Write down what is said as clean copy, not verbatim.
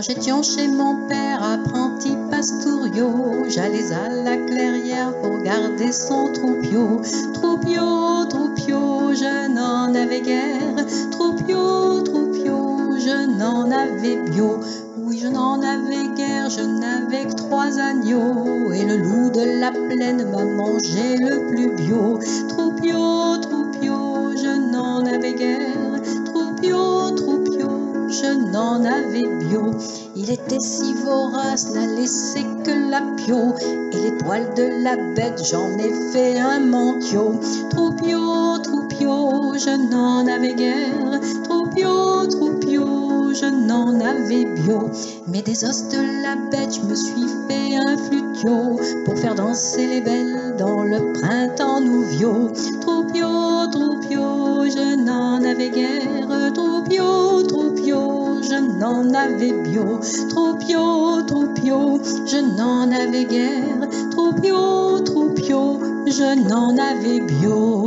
Quand j'étais chez mon père, apprenti pastouriau, j'allais à la clairière pour garder son troupiau. Troupiau, troupiau, je n'en avais guère. Troupiau, troupiau, je n'en avais bio. Oui, je n'en avais guère, je n'avais que 3 agneaux. Et le loup de la plaine m'a mangé le plus bio. Troupiau, troupiau, je n'en avais guère. Troupiau, troupiau, je n'en avais bio. Il était si vorace, n'a laissé que la pio. Et les poils de la bête, j'en ai fait un manteau. Troupiau, troupiau, je n'en avais guère. Troupiau, troupiau, je n'en avais bio. Mais des os de la bête, je me suis fait un flutio pour faire danser les belles dans le printemps nouveau. Troupiau, troupiau, je n'en avais guère. Troupiau, troupiau, je n'en avais bio. Troupiau, troupiau, je n'en avais guère. Troupiau, troupiau, je n'en avais bio.